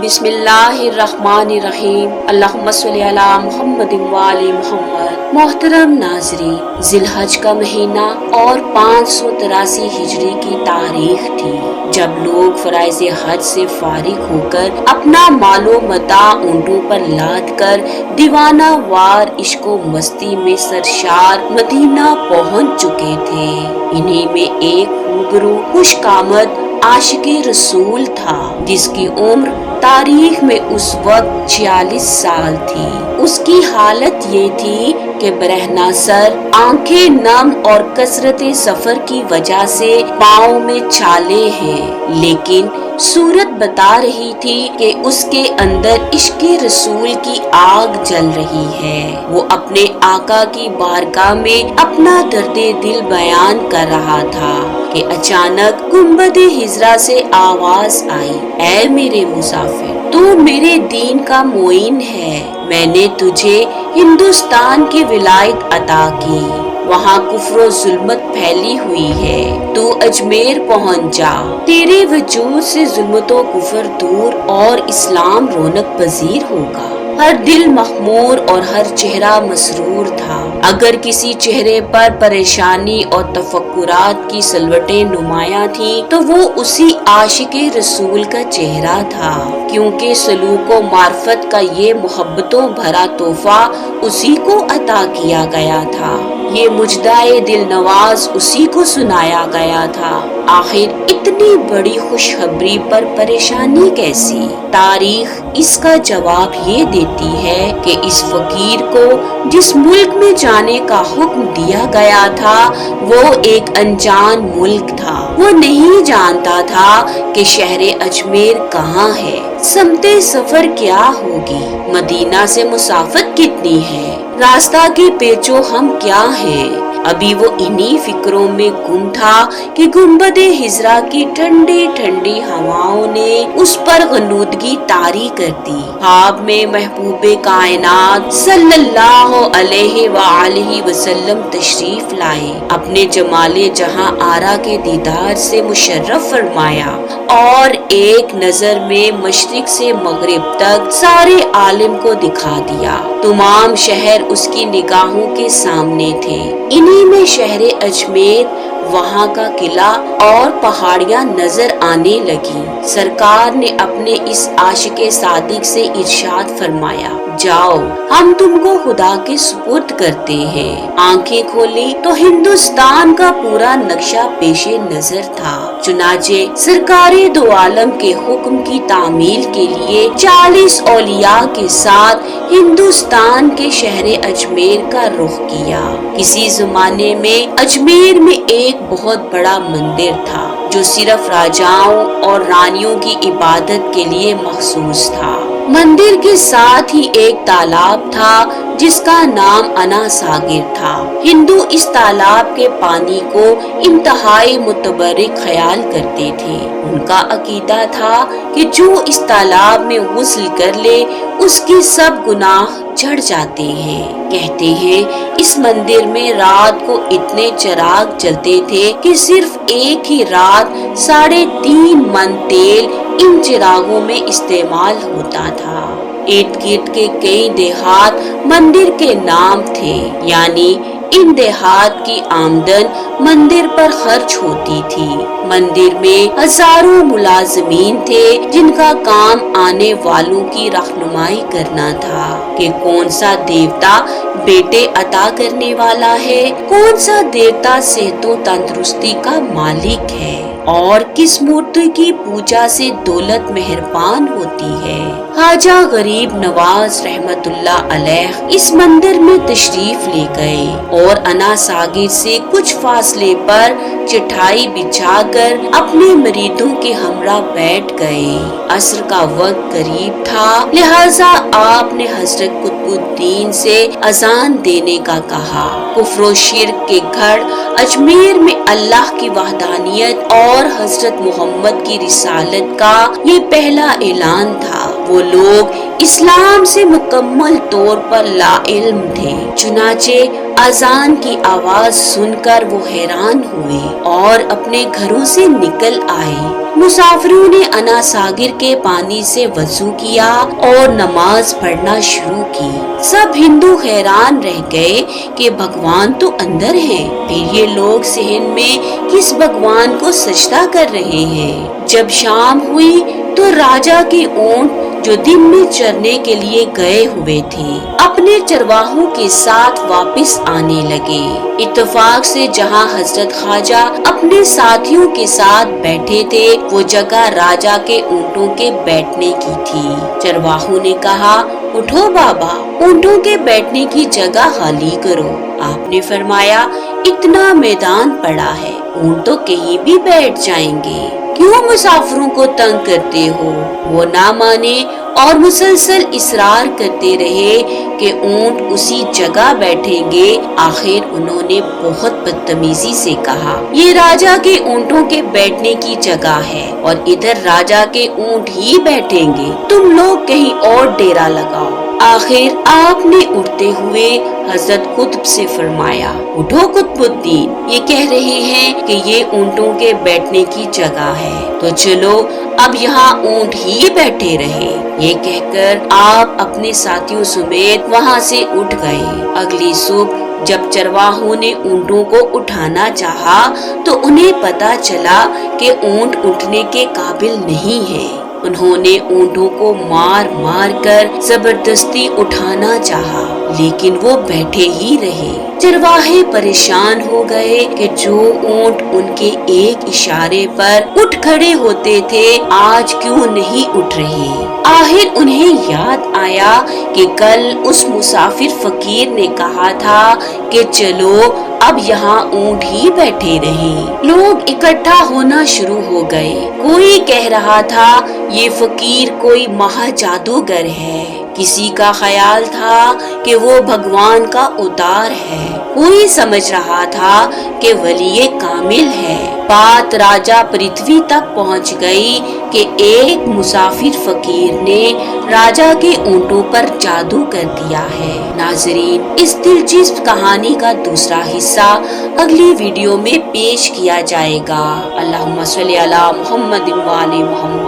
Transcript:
बिस्मिल्लाहिर्रहमानिर्रहीम। अल्लाहुम्मा सल्ली अला मुहम्मद व आले मुहम्मद। मोहतरम नाज़रीन, जिलहज का महीना और 583 हिजरी की तारीख थी जब लोग फराइज़ हज से फारिग होकर अपना मालो मता ऊँटों पर लाद कर दीवाना वार इश्को मस्ती में सरशार मदीना पहुँच चुके थे। इन्हीं में एक रूबरू खुशकामद आशिक़े रसूल था जिसकी उम्र तारीख में उस वक्त 46 साल थी। उसकी हालत ये थी कि बरहना सर, आंखें नम और कसरते सफर की वजह से पाँव में छाले हैं, लेकिन सूरत बता रही थी कि उसके अंदर इश्क़े रसूल की आग जल रही है। वो अपने आका की बारगाह में अपना दर्दे दिल बयान कर रहा था कि अचानक गुंबद हिजरा से आवाज आई, ऐ मेरे मुसाफिर, तू मेरे दीन का मोइन है। मैंने तुझे हिंदुस्तान की विलायत अता की, वहाँ कुफ्र जुल्मत फैली हुई है। तू अजमेर पहुँच जा, तेरे वजूद से जुल्मतो कुफर दूर और इस्लाम रौनक पजीर होगा। हर दिल मखमूर और हर चेहरा मसरूर था। अगर किसी चेहरे पर परेशानी और तफक्कुरात की सलवटें नुमाया थी तो वो उसी आशिक़े रसूल का चेहरा था, क्योंकि सलूको मार्फत का ये मोहब्बतों भरा तोहफा उसी को अता किया गया था। ये मुजदाए दिल नवाज उसी को सुनाया गया था। आखिर इतनी बड़ी खुशखबरी पर परेशानी कैसी? तारीख इसका जवाब ये देती है कि इस फकीर को जिस मुल्क में जाने का हुक्म दिया गया था वो एक अनजान मुल्क था। वो नहीं जानता था कि शहरे अजमेर कहाँ है, समते सफर क्या होगी, मदीना से मुसाफत कितनी है, रास्ता के पेचो हम क्या हैं। अभी वो इन्हीं फिक्रों में गुम था कि गुंबद हिजरा की ठंडी ठंडी हवाओं ने उस पर गनूदगी तारी कर दी। ख्वाब में महबूबे कायनात सल्लल्लाहु अलैहि वसल्लम तशरीफ लाए, अपने जमाले जहां आरा के दीदार से मुशर्रफ फरमाया और एक नजर में मशरिक से मगरिब तक सारे आलम को दिखा दिया। तमाम शहर उसकी निगाहों के सामने थे। इन्हीं में शहरे अजमेर, वहाँ का किला और पहाड़ियाँ नजर आने लगी। सरकार ने अपने इस आशिक़े सादिक से इरशाद फरमाया, जाओ हम तुमको खुदा के सुपुर्द करते हैं। आंखें खोली तो हिंदुस्तान का पूरा नक्शा पेशे नजर था। चुनाचे सरकारे दो आलम के हुक्म की तामील के लिए 40 औलिया के साथ हिंदुस्तान के शहरे अजमेर का रुख किया। किसी जमाने में अजमेर में एक बहुत बड़ा मंदिर था जो सिर्फ राजाओं और रानियों की इबादत के लिए मखसूस था। मंदिर के साथ ही एक तालाब था जिसका नाम अना सागिर था। हिंदू इस तालाब के पानी को इंतहाई मुतबर्रिक ख्याल करते थे। उनका अकीदा था कि जो इस तालाब में गुस्ल कर ले उसके सब गुनाह झड़ जाते हैं। कहते हैं इस मंदिर में रात को इतने चिराग जलते थे कि सिर्फ एक ही रात 3.5 मन तेल इन चिरागों में इस्तेमाल होता था। इर्द गिर्द के कई देहात मंदिर के नाम थे, यानी इन देहात की आमदन मंदिर पर खर्च होती थी। मंदिर में हजारों मुलाजिमीन थे जिनका काम आने वालों की रहनुमाई करना था कि कौन सा देवता बेटे अता करने वाला है, कौन सा देवता सेहतो तंदुरुस्ती का मालिक है और किस मूर्ति की पूजा से दौलत मेहरबान होती है। ख्वाजा गरीब नवाज रहमतुल्लाह अलैह इस मंदिर में तशरीफ ले गए और अना सागिर से कुछ फासले पर चटाई बिछाकर अपने मरीदों के हमरा बैठ गए। असर का वक्त करीब था, लिहाजा आपने हजरत कुतुबुद्दीन से अजान देने का कहा। कुफ्र शिर्क के घर अजमेर में अल्लाह की वहदानियत और हजरत मोहम्मद की रिसालत का ये पहला ऐलान था। वो लोग इस्लाम से मुकम्मल तौर पर लाइल्म थे। चुनाचे अजान की आवाज सुनकर वो हैरान हुए और अपने घरों से निकल आए। मुसाफिरों ने अना सागिर के पानी से वजू किया और नमाज पढ़ना शुरू की। सब हिंदू हैरान रह गए कि भगवान तो अंदर हैं, फिर ये लोग सहन में किस भगवान को सजदा कर रहे हैं। जब शाम हुई तो राजा के ऊंट जो दिन में चरने के लिए गए हुए थे अपने चरवाहों के साथ वापस आने लगे। इत्तेफाक से जहां हजरत ख्वाजा अपने साथियों के साथ बैठे थे वो जगह राजा के ऊँटों के बैठने की थी। चरवाहों ने कहा, उठो बाबा, ऊँटों के बैठने की जगह खाली करो। आपने फरमाया, इतना मैदान पड़ा है, ऊँट तो कहीं भी बैठ जाएंगे, क्यों मुसाफिरों को तंग करते हो। वो ना माने और मुसलसल इसरार करते रहे कि ऊंट उसी जगह बैठेंगे। आखिर उन्होंने बहुत बदतमीजी से कहा, ये राजा के ऊँटों के बैठने की जगह है और इधर राजा के ऊँट ही बैठेंगे, तुम लोग कहीं और डेरा लगाओ। आखिर आपने उठते हुए हजरत कुतुब से फरमाया, उठो कुतुबुद्दीन, ये कह रहे हैं कि ये ऊँटों के बैठने की जगह है, तो चलो अब यहाँ ऊँट ही बैठे रहे। ये कहकर आप अपने साथियों समेत वहाँ से उठ गए। अगली सुबह जब चरवाहों ने ऊँटों को उठाना चाहा तो उन्हें पता चला कि ऊँट उठने के काबिल नहीं है। उन्होंने ऊँटों को मार मार कर जबरदस्ती उठाना चाहा, लेकिन वो बैठे ही रहे। चरवाहे परेशान हो गए कि जो ऊँट उनके एक इशारे पर उठ खड़े होते थे आज क्यों नहीं उठ रहे। आखिर उन्हें याद आया कि कल उस मुसाफिर फकीर ने कहा था कि चलो अब यहाँ ऊँट ही बैठे रहें। लोग इकट्ठा होना शुरू हो गए। कोई कह रहा था ये फकीर कोई महा जादूगर है, किसी का ख्याल था कि वो भगवान का अवतार है, कोई समझ रहा था कि वली कामिल है। बात राजा पृथ्वी तक पहुंच गई कि एक मुसाफिर फकीर ने राजा के ऊँटों पर जादू कर दिया है। नाजरीन, इस दिलचस्प कहानी का दूसरा हिस्सा अगली वीडियो में पेश किया जाएगा। अल्लाहुम्मा सल्ली अला मुहम्मद व आले मुहम्मद।